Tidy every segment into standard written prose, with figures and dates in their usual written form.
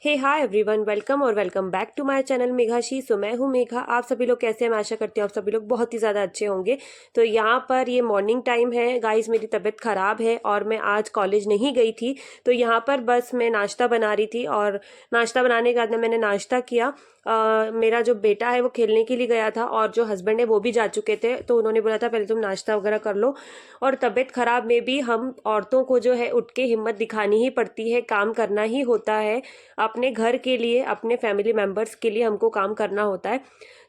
हे hi everyone, welcome और welcome back to my channel Meghashi. So मैं हूँ मेघा। आप सभी लोग कैसे हैं? मैं आशा करती हूँ आप सभी लोग बहुत ही ज़्यादा अच्छे होंगे। तो यहाँ पर ये मॉर्निंग टाइम है गाइस, मेरी तबीयत ख़राब है और मैं आज कॉलेज नहीं गई थी। तो यहाँ पर बस मैं नाश्ता बना रही थी और नाश्ता बनाने के बाद में मैंने नाश्ता किया। मेरा जो बेटा है वो खेलने के लिए गया था और जो हस्बैंड है वो भी जा चुके थे, तो उन्होंने बोला था पहले तुम नाश्ता वगैरह कर लो। और तबीयत ख़राब में भी हम औरतों को जो है उठ के हिम्मत दिखानी ही पड़ती है, काम करना ही होता है। अपने घर के लिए, अपने फैमिली मेम्बर्स के लिए हमको काम करना होता है।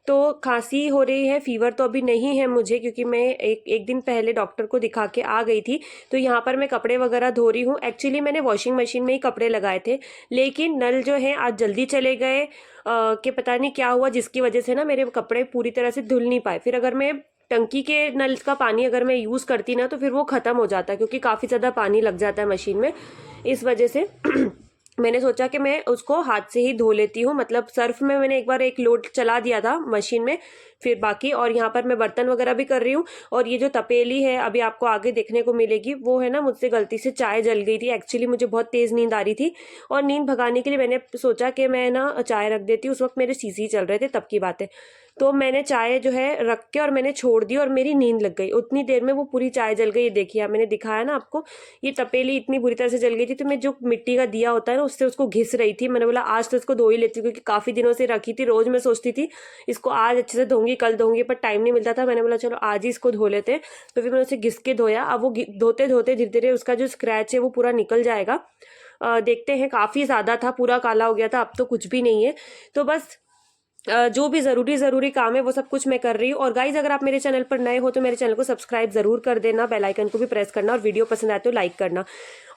तो खांसी हो रही है, फीवर तो अभी नहीं है मुझे, क्योंकि मैं एक दिन पहले डॉक्टर को दिखा के आ गई थी। तो यहाँ पर मैं कपड़े वगैरह धो रही हूँ। एक्चुअली मैंने वॉशिंग मशीन में ही कपड़े लगाए थे, लेकिन नल जो है आज जल्दी चले गए कि पता नहीं क्या हुआ, जिसकी वजह से ना मेरे कपड़े पूरी तरह से धुल नहीं पाए। फिर अगर मैं टंकी के नल का पानी अगर मैं यूज़ करती ना तो फिर वो ख़त्म हो जाता, क्योंकि काफ़ी ज़्यादा पानी लग जाता है मशीन में। इस वजह से मैंने सोचा कि मैं उसको हाथ से ही धो लेती हूँ। मतलब सर्फ में मैंने एक बार एक लोड चला दिया था मशीन में, फिर बाकी। और यहाँ पर मैं बर्तन वगैरह भी कर रही हूँ। और ये जो तपेली है अभी आपको आगे देखने को मिलेगी, वो है ना, मुझसे गलती से चाय जल गई थी। एक्चुअली मुझे बहुत तेज़ नींद आ रही थी और नींद भगाने के लिए मैंने सोचा कि मैं ना चाय रख देती हूँ। उस वक्त मेरे सीसी चल रहे थे, तब की बात है। तो मैंने चाय जो है रख के और मैंने छोड़ दी और मेरी नींद लग गई। उतनी देर में वो पूरी चाय जल गई। ये देखिए, आप, मैंने दिखाया ना आपको, ये तपेली इतनी बुरी तरह से जल गई थी। तो मैं जो मिट्टी का दिया होता है ना, उससे उसको घिस रही थी। मैंने बोला आज तो इसको धो ही लेती हूँ, क्योंकि काफ़ी दिनों से रखी थी। रोज़ मैं सोचती थी इसको आज अच्छे से धोंगी, कल धोंगी, पर टाइम नहीं मिलता था। मैंने बोला चलो आज ही इसको धो लेते हैं। तो फिर मैंने उसे घिस के धोया। अब वो धोते धोते धीरे धीरे उसका जो स्क्रैच है वो पूरा निकल जाएगा। देखते हैं, काफ़ी ज़्यादा था, पूरा काला हो गया था। अब तो कुछ भी नहीं है। तो बस जो भी ज़रूरी काम है वो सब कुछ मैं कर रही हूँ। और गाइज, अगर आप मेरे चैनल पर नए हो तो मेरे चैनल को सब्सक्राइब ज़रूर कर देना, बेल आइकन को भी प्रेस करना, और वीडियो पसंद आए तो लाइक करना।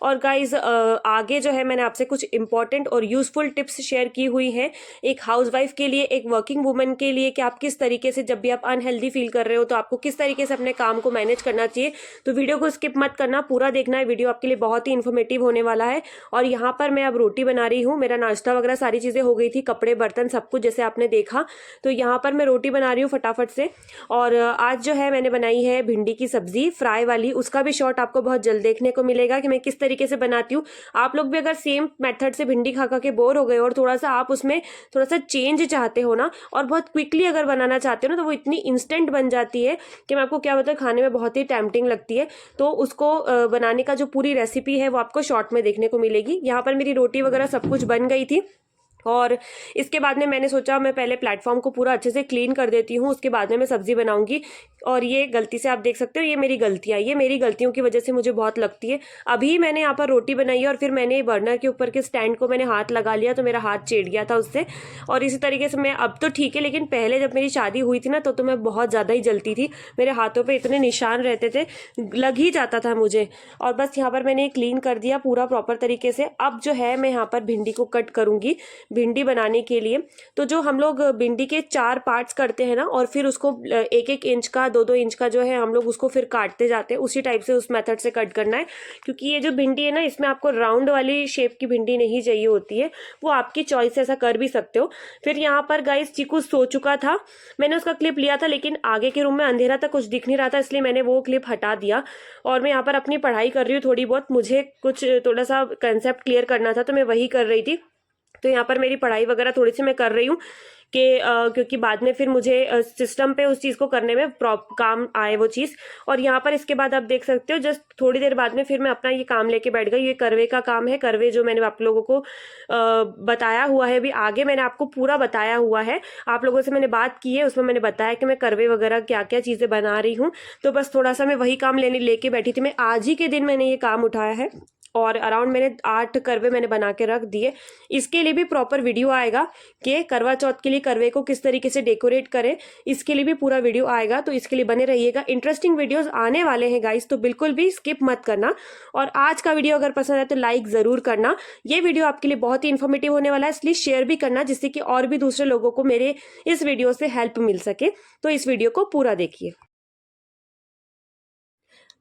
और गाइज, आगे जो है मैंने आपसे कुछ इंपॉर्टेंट और यूजफुल टिप्स शेयर की हुई हैं, एक हाउसवाइफ के लिए, एक वर्किंग वुमन के लिए, कि आप किस तरीके से जब भी आप अनहेल्दी फील कर रहे हो तो आपको किस तरीके से अपने काम को मैनेज करना चाहिए। तो वीडियो को स्किप मत करना, पूरा देखना है। वीडियो आपके लिए बहुत ही इन्फॉर्मेटिव होने वाला है। और यहाँ पर मैं अब रोटी बना रही हूँ। मेरा नाश्ता वगैरह सारी चीज़ें हो गई थी, कपड़े बर्तन सब कुछ जैसे आपने देखा। तो यहाँ पर मैं रोटी बना रही हूँ फटाफट से। और आज जो है मैंने बनाई है भिंडी की सब्जी, फ्राई वाली। उसका भी शॉर्ट आपको बहुत जल्द देखने को मिलेगा कि मैं किस तरीके से बनाती हूँ। आप लोग भी अगर सेम मेथड से भिंडी खा खा के बोर हो गए और थोड़ा सा आप उसमें थोड़ा सा चेंज चाहते हो ना, और बहुत क्विकली अगर बनाना चाहते हो ना, तो वो इतनी इंस्टेंट बन जाती है कि मैं आपको क्या बताऊँ, खाने में बहुत ही टेम्पटिंग लगती है। तो उसको बनाने का जो पूरी रेसिपी है वो आपको शॉर्ट में देखने को मिलेगी। यहाँ पर मेरी रोटी वगैरह सब कुछ बन गई थी। और इसके बाद में मैंने सोचा मैं पहले प्लेटफॉर्म को पूरा अच्छे से क्लीन कर देती हूँ, उसके बाद में मैं सब्जी बनाऊंगी। और ये गलती से आप देख सकते हो, ये मेरी गलतियों की वजह से मुझे बहुत लगती है। अभी मैंने यहाँ पर रोटी बनाई है और फिर मैंने बर्नर के ऊपर के स्टैंड को मैंने हाथ लगा लिया, तो मेरा हाथ चेट गया था उससे। और इसी तरीके से मैं, अब तो ठीक है, लेकिन पहले जब मेरी शादी हुई थी ना तो मैं बहुत ज़्यादा ही जलती थी। मेरे हाथों पर इतने निशान रहते थे, लग ही जाता था मुझे। और बस यहाँ पर मैंने क्लीन कर दिया पूरा प्रॉपर तरीके से। अब जो है मैं यहाँ पर भिंडी को कट करूँगी भिंडी बनाने के लिए। तो जो हम लोग भिंडी के 4 पार्ट्स करते हैं ना, और फिर उसको 1-1 इंच का, 2-2 इंच का जो है हम लोग उसको फिर काटते जाते हैं, उसी टाइप से उस मेथड से कट करना है। क्योंकि ये जो भिंडी है ना, इसमें आपको राउंड वाली शेप की भिंडी नहीं चाहिए होती है, वो आपकी चॉइस से ऐसा कर भी सकते हो। फिर यहाँ पर गाइस चीकू सो चुका था, मैंने उसका क्लिप लिया था, लेकिन आगे के रूम में अंधेरा था, कुछ दिख नहीं रहा था, इसलिए मैंने वो क्लिप हटा दिया। और मैं यहाँ पर अपनी पढ़ाई कर रही हूँ थोड़ी बहुत, मुझे कुछ थोड़ा सा कंसेप्ट क्लियर करना था, तो मैं वही कर रही थी। तो यहाँ पर मेरी पढ़ाई वगैरह थोड़ी सी मैं कर रही हूँ कि क्योंकि बाद में फिर मुझे सिस्टम पे उस चीज़ को करने में काम आए वो चीज़। और यहाँ पर इसके बाद आप देख सकते हो, जस्ट थोड़ी देर बाद में फिर मैं अपना ये काम लेके बैठ गई। ये करवे का काम है, करवे जो मैंने आप लोगों को बताया हुआ है, अभी आगे मैंने आपको पूरा बताया हुआ है। आप लोगों से मैंने बात की है, उसमें मैंने बताया कि मैं करवे वगैरह क्या क्या चीज़ें बना रही हूँ। तो बस थोड़ा सा मैं वही काम लेके बैठी थी। मैं आज ही के दिन मैंने ये काम उठाया है और अराउंड मैंने 8 करवे मैंने बना के रख दिए। इसके लिए भी प्रॉपर वीडियो आएगा कि करवा चौथ के लिए करवे को किस तरीके से डेकोरेट करें, इसके लिए भी पूरा वीडियो आएगा। तो इसके लिए बने रहिएगा, इंटरेस्टिंग वीडियोस आने वाले हैं गाइस, तो बिल्कुल भी स्किप मत करना। और आज का वीडियो अगर पसंद आए तो लाइक ज़रूर करना। ये वीडियो आपके लिए बहुत ही इन्फॉर्मेटिव होने वाला है, इसलिए शेयर भी करना, जिससे कि और भी दूसरे लोगों को मेरे इस वीडियो से हेल्प मिल सके। तो इस वीडियो को पूरा देखिए।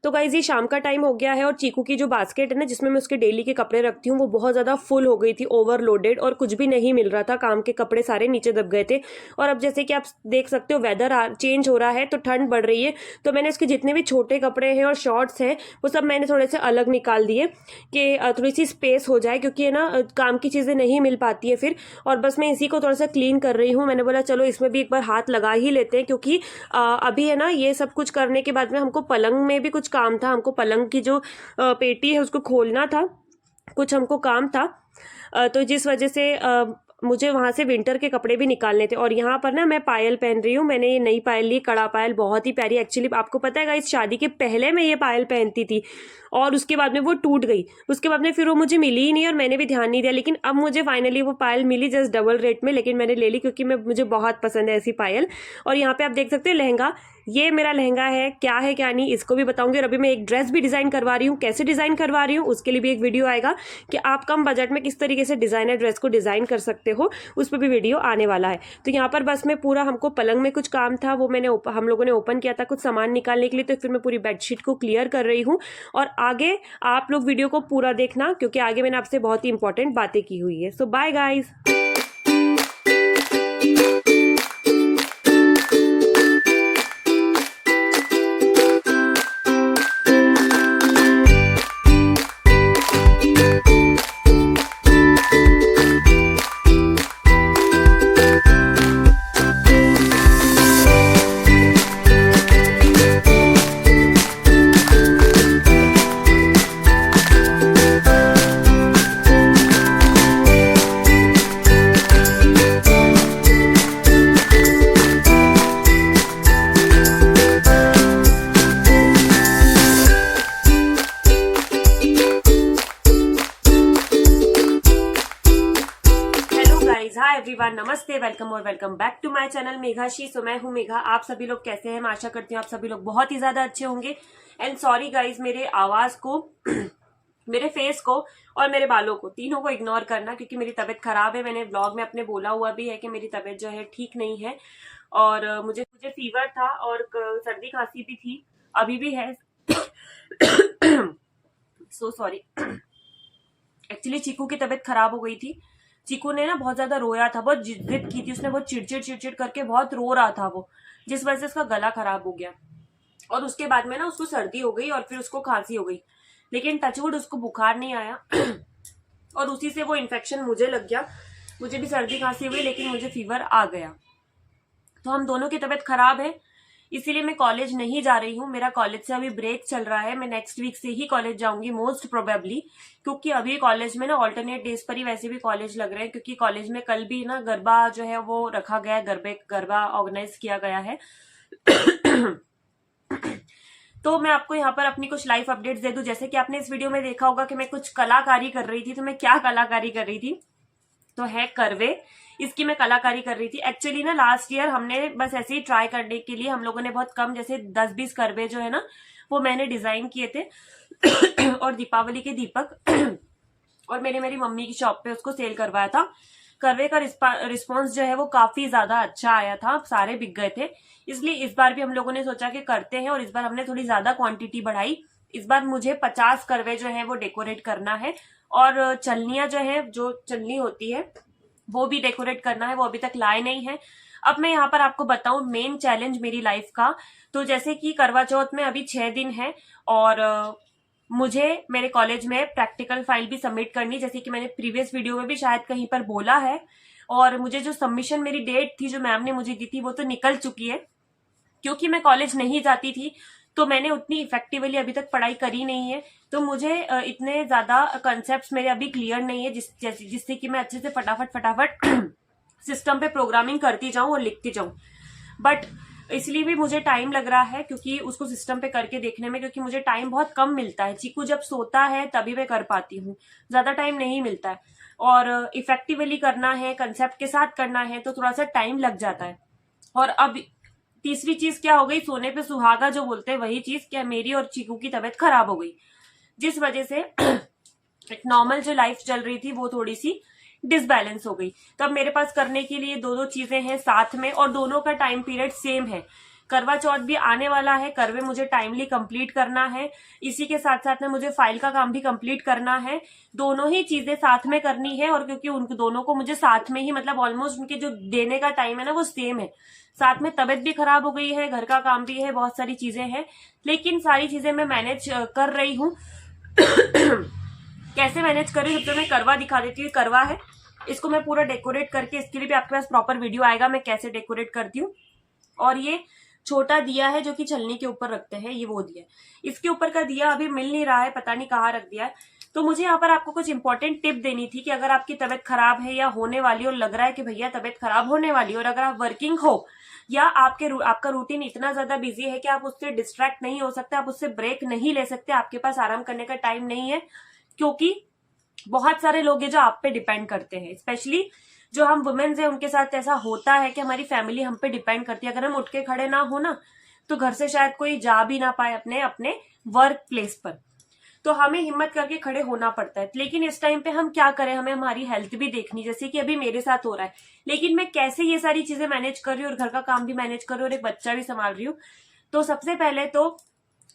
तो गाइज ये शाम का टाइम हो गया है और चीकू की जो बास्केट है ना जिसमें मैं उसके डेली के कपड़े रखती हूँ वो बहुत ज़्यादा फुल हो गई थी, ओवरलोडेड, और कुछ भी नहीं मिल रहा था, काम के कपड़े सारे नीचे दब गए थे। और अब जैसे कि आप देख सकते हो वेदर चेंज हो रहा है तो ठंड बढ़ रही है, तो मैंने उसके जितने भी छोटे कपड़े हैं और शॉर्ट्स हैं वो सब मैंने थोड़े से अलग निकाल दिए कि थोड़ी सी स्पेस हो जाए, क्योंकि है ना काम की चीज़ें नहीं मिल पाती है फिर। और बस मैं इसी को थोड़ा सा क्लीन कर रही हूँ। मैंने बोला चलो इसमें भी एक बार हाथ लगा ही लेते हैं, क्योंकि अभी है ना ये सब कुछ करने के बाद में हमको पलंग में भी कुछ काम था, हमको पलंग की जो पेटी है उसको खोलना था, कुछ हमको काम था। तो जिस वजह से मुझे वहाँ से विंटर के कपड़े भी निकालने थे। और यहाँ पर ना मैं पायल पहन रही हूँ, मैंने ये नई पायल ली, कड़ा पायल, बहुत ही प्यारी। एक्चुअली आपको पता है गाइस शादी के पहले मैं ये पायल पहनती थी और उसके बाद में वो टूट गई, उसके बाद में फिर वो मुझे मिली ही नहीं और मैंने भी ध्यान नहीं दिया। लेकिन अब मुझे फाइनली वो पायल मिली जस्ट डबल रेट में, लेकिन मैंने ले ली क्योंकि मुझे बहुत पसंद है ऐसी पायल। और यहाँ पे आप देख सकते हैं लहंगा, ये मेरा लहंगा है क्या नहीं इसको भी बताऊंगी। और अभी मैं एक ड्रेस भी डिज़ाइन करवा रही हूँ, कैसे डिज़ाइन करवा रही हूँ उसके लिए भी एक वीडियो आएगा कि आप कम बजट में किस तरीके से डिज़ाइनर ड्रेस को डिज़ाइन कर सकते हो, उस पर भी वीडियो आने वाला है। तो यहाँ पर बस मैं पूरा, हमको पलंग में कुछ काम था वो मैंने हम लोगों ने ओपन किया था कुछ सामान निकालने के लिए, तो फिर मैं पूरी बेडशीट को क्लियर कर रही हूँ। और आगे आप लोग वीडियो को पूरा देखना क्योंकि आगे मैंने आपसे बहुत ही इंपॉर्टेंट बातें की हुई है। So bye guys. Hi everyone, नमस्ते, वेलकम और welcome back to my channel Meghashi. So मैं हूँ मेघा। आप सभी लोग कैसे हैं? मैं आशा करती हूँ आप सभी लोग बहुत ही ज्यादा अच्छे होंगे। एंड सॉरी गाइज, मेरे आवाज को मेरे फेस को और मेरे बालों को, तीनों को इग्नोर करना क्योंकि मेरी तबीयत खराब है। मैंने व्लॉग में अपने बोला हुआ भी है कि मेरी तबीयत जो है ठीक नहीं है और मुझे फीवर था और सर्दी खांसी भी थी, अभी भी है। So sorry. एक्चुअली चीकू की तबीयत खराब हो गई थी। चीकू ने ना बहुत ज्यादा रोया था, बहुत जिद की थी उसने, बहुत चिड़चिड़ करके बहुत रो रहा था वो, जिस वजह से उसका गला खराब हो गया। और उसके बाद में ना उसको सर्दी हो गई और फिर उसको खांसी हो गई, लेकिन टचवुड उसको बुखार नहीं आया। और उसी से वो इन्फेक्शन मुझे लग गया, मुझे भी सर्दी खांसी हुई लेकिन मुझे फीवर आ गया। तो हम दोनों की तबीयत खराब है, इसीलिए मैं कॉलेज नहीं जा रही हूँ। मेरा कॉलेज से अभी ब्रेक चल रहा है, मैं नेक्स्ट वीक से ही कॉलेज जाऊंगी मोस्ट प्रोबेबली, क्योंकि अभी कॉलेज में ना ऑल्टरनेट डेज पर ही वैसे भी कॉलेज लग रहे हैं, क्योंकि कॉलेज में कल भी ना गरबा जो है वो रखा गया है, गरबा ऑर्गेनाइज किया गया है। तो मैं आपको यहाँ पर अपनी कुछ लाइफ अपडेट्स दे दूं। जैसे कि आपने इस वीडियो में देखा होगा कि मैं कुछ कलाकारी कर रही थी, तो मैं क्या कलाकारी कर रही थी, तो है करवे, इसकी मैं कलाकारी कर रही थी। एक्चुअली ना लास्ट ईयर हमने बस ऐसे ही ट्राई करने के लिए हम लोगों ने बहुत कम, जैसे 10-20 करवे जो है ना वो मैंने डिजाइन किए थे और दीपावली के दीपक और मेरी मम्मी की शॉप पे उसको सेल करवाया था। करवे का रिस्पॉन्स जो है वो काफी ज्यादा अच्छा आया था, सारे बिक गए थे। इसलिए इस बार भी हम लोगों ने सोचा कि करते हैं और इस बार हमने थोड़ी ज्यादा क्वांटिटी बढ़ाई। इस बार मुझे 50 करवे जो है वो डेकोरेट करना है और चलनियां जो है, जो चलनी होती है वो भी डेकोरेट करना है, वो अभी तक लाए नहीं है। अब मैं यहाँ पर आपको बताऊं मेन चैलेंज मेरी लाइफ का। तो जैसे कि करवा चौथ में अभी 6 दिन है और मुझे मेरे कॉलेज में प्रैक्टिकल फाइल भी सबमिट करनी, जैसे कि मैंने प्रीवियस वीडियो में भी शायद कहीं पर बोला है। और मुझे जो सबमिशन मेरी डेट थी जो मैम ने मुझे दी थी वो तो निकल चुकी है। क्योंकि मैं कॉलेज नहीं जाती थी तो मैंने उतनी इफेक्टिवली अभी तक पढ़ाई करी नहीं है, तो मुझे इतने ज्यादा कंसेप्ट मेरे अभी क्लियर नहीं है जिससे कि मैं अच्छे से फटाफट सिस्टम पे प्रोग्रामिंग करती जाऊं और लिखती जाऊं। बट इसलिए भी मुझे टाइम लग रहा है क्योंकि उसको सिस्टम पे करके देखने में, क्योंकि मुझे टाइम बहुत कम मिलता है। चीकू जब सोता है तभी मैं कर पाती हूँ, ज्यादा टाइम नहीं मिलता है। और इफेक्टिवली करना है, कंसेप्ट के साथ करना है तो थोड़ा सा टाइम लग जाता है। और अब तीसरी चीज क्या हो गई, सोने पे सुहागा जो बोलते हैं वही चीज, क्या मेरी और चीकू की तबीयत खराब हो गई, जिस वजह से एक नॉर्मल जो लाइफ चल रही थी वो थोड़ी सी डिसबैलेंस हो गई। तो अब मेरे पास करने के लिए दो चीजें हैं साथ में और दोनों का टाइम पीरियड सेम है। करवा चौथ भी आने वाला है, करवे मुझे टाइमली कंप्लीट करना है, इसी के साथ साथ में मुझे फाइल का काम भी कंप्लीट करना है। दोनों ही चीजें साथ में करनी है, और क्योंकि उन दोनों को मुझे साथ में ही मतलब ऑलमोस्ट उनके जो देने का टाइम है ना वो सेम है। साथ में तबीयत भी खराब हो गई है, घर का काम भी है, बहुत सारी चीजें हैं, लेकिन सारी चीजें मैं मैनेज कर रही हूँ। कैसे मैनेज कर रही हूँ, सबसे मैं करवा दिखा देती हूँ। करवा है, इसको मैं पूरा डेकोरेट करके, इसके लिए भी आपके पास प्रॉपर वीडियो आएगा मैं कैसे डेकोरेट करती हूँ। और ये छोटा दिया है जो कि छलनी के ऊपर रखते हैं, ये वो दिया। इसके ऊपर का दिया अभी मिल नहीं रहा है, पता नहीं कहाँ रख दिया है। तो मुझे यहाँ पर आपको कुछ इंपॉर्टेंट टिप देनी थी कि अगर आपकी तबीयत खराब है या होने वाली हो, लग रहा है कि भैया तबीयत खराब होने वाली है, और अगर आप वर्किंग हो या आपका रूटीन इतना ज्यादा बिजी है कि आप उससे डिस्ट्रैक्ट नहीं हो सकते, आप उससे ब्रेक नहीं ले सकते, आपके पास आराम करने का टाइम नहीं है, क्योंकि बहुत सारे लोग हैं जो आप पे डिपेंड करते हैं। स्पेशली जो हम वुमेन्स हैं उनके साथ ऐसा होता है कि हमारी फैमिली हम पे डिपेंड करती है। अगर हम उठ के खड़े ना हो ना तो घर से शायद कोई जा भी ना पाए अपने वर्क प्लेस पर, तो हमें हिम्मत करके खड़े होना पड़ता है। लेकिन इस टाइम पे हम क्या करें, हमें हमारी हेल्थ भी देखनी, जैसे कि अभी मेरे साथ हो रहा है। लेकिन मैं कैसे ये सारी चीजें मैनेज कर रही हूँ और घर का काम भी मैनेज कर रही हूँ और एक बच्चा भी संभाल रही हूँ। तो सबसे पहले तो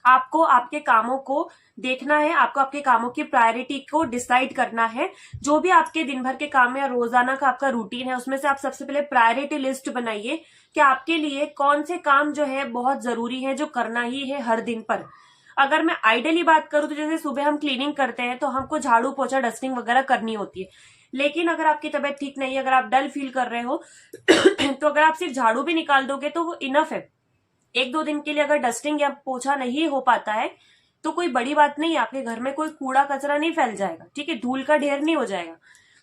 आपको आपके कामों को देखना है, आपको आपके कामों की प्रायोरिटी को डिसाइड करना है। जो भी आपके दिन भर के काम या रोजाना का आपका रूटीन है उसमें से आप सबसे पहले प्रायोरिटी लिस्ट बनाइए कि आपके लिए कौन से काम जो है बहुत जरूरी है, जो करना ही है हर दिन पर। अगर मैं आइडियली बात करूं तो जैसे सुबह हम क्लीनिंग करते हैं तो हमको झाड़ू पोछा डस्टिंग वगैरह करनी होती है। लेकिन अगर आपकी तबीयत ठीक नहीं है, अगर आप डल फील कर रहे हो तो अगर आप सिर्फ झाड़ू भी निकाल दोगे तो वो इनफ है। एक दो दिन के लिए अगर डस्टिंग या पोछा नहीं हो पाता है तो कोई बड़ी बात नहीं है, आपके घर में कोई कूड़ा कचरा नहीं फैल जाएगा, ठीक है, धूल का ढेर नहीं हो जाएगा।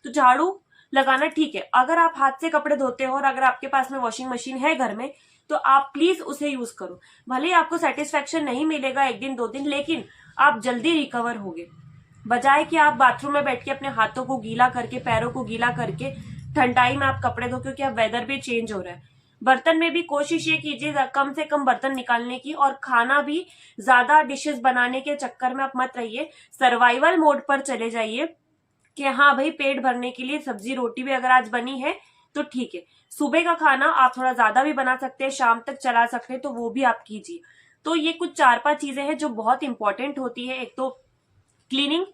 तो झाड़ू लगाना ठीक है। अगर आप हाथ से कपड़े धोते हो और अगर आपके पास में वॉशिंग मशीन है घर में तो आप प्लीज उसे यूज करो। भले ही आपको सेटिस्फेक्शन नहीं मिलेगा एक दिन दो दिन, लेकिन आप जल्दी रिकवर होगे। बजाय कि आप बाथरूम में बैठ के अपने हाथों को गीला करके, पैरों को गीला करके ठंडाई में आप कपड़े धो, क्योंकि अब वेदर भी चेंज हो रहा है। बर्तन में भी कोशिश ये कीजिए कम से कम बर्तन निकालने की, और खाना भी ज्यादा डिशेस बनाने के चक्कर में आप मत रहिए। सर्वाइवल मोड पर चले जाइए कि हाँ भाई पेट भरने के लिए सब्जी रोटी भी अगर आज बनी है तो ठीक है। सुबह का खाना आप थोड़ा ज्यादा भी बना सकते हैं, शाम तक चला सकते हैं, तो वो भी आप कीजिए। तो ये कुछ 4-5 चीजें हैं जो बहुत इंपॉर्टेंट होती है। एक तो क्लीनिंग,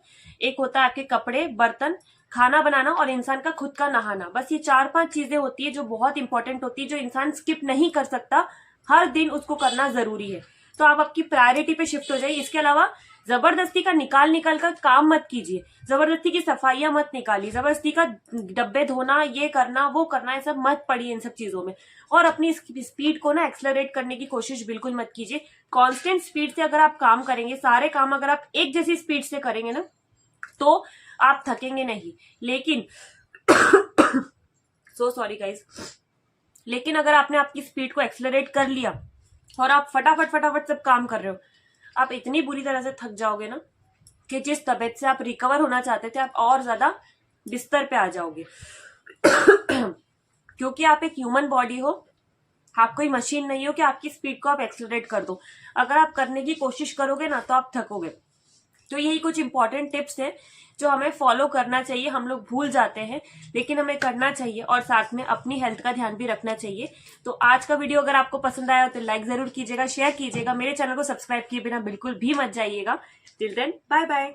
एक होता है आपके कपड़े, बर्तन, खाना बनाना और इंसान का खुद का नहाना। बस ये 4-5 चीजें होती है जो बहुत इंपॉर्टेंट होती है, जो इंसान स्किप नहीं कर सकता, हर दिन उसको करना जरूरी है। तो आप आपकी प्रायोरिटी पे शिफ्ट हो जाइए। इसके अलावा जबरदस्ती का निकाल कर काम मत कीजिए, जबरदस्ती की सफाइयां मत निकालिए, जबरदस्ती का डब्बे धोना, ये करना वो करना, ये सब मत पड़िए इन सब चीजों में। और अपनी स्पीड को ना एक्सेलरेट करने की कोशिश बिल्कुल मत कीजिए। कांस्टेंट स्पीड से अगर आप काम करेंगे, सारे काम अगर आप एक जैसी स्पीड से करेंगे ना तो आप थकेंगे नहीं। लेकिन सो सॉरी गाइस, लेकिन अगर आपने आपकी स्पीड को एक्सेलरेट कर लिया और आप फटाफट सब काम कर रहे हो, आप इतनी बुरी तरह से थक जाओगे ना कि जिस तबीयत से आप रिकवर होना चाहते थे आप और ज्यादा बिस्तर पे आ जाओगे। क्योंकि आप एक ह्यूमन बॉडी हो, आप कोई मशीन नहीं हो कि आपकी स्पीड को आप एक्सेलरेट कर दो। अगर आप करने की कोशिश करोगे ना तो आप थकोगे। तो यही कुछ इंपॉर्टेंट टिप्स हैं जो हमें फॉलो करना चाहिए। हम लोग भूल जाते हैं लेकिन हमें करना चाहिए, और साथ में अपनी हेल्थ का ध्यान भी रखना चाहिए। तो आज का वीडियो अगर आपको पसंद आया तो लाइक जरूर कीजिएगा, शेयर कीजिएगा, मेरे चैनल को सब्सक्राइब किए बिना बिल्कुल भी मत जाइएगा। Till then bye bye.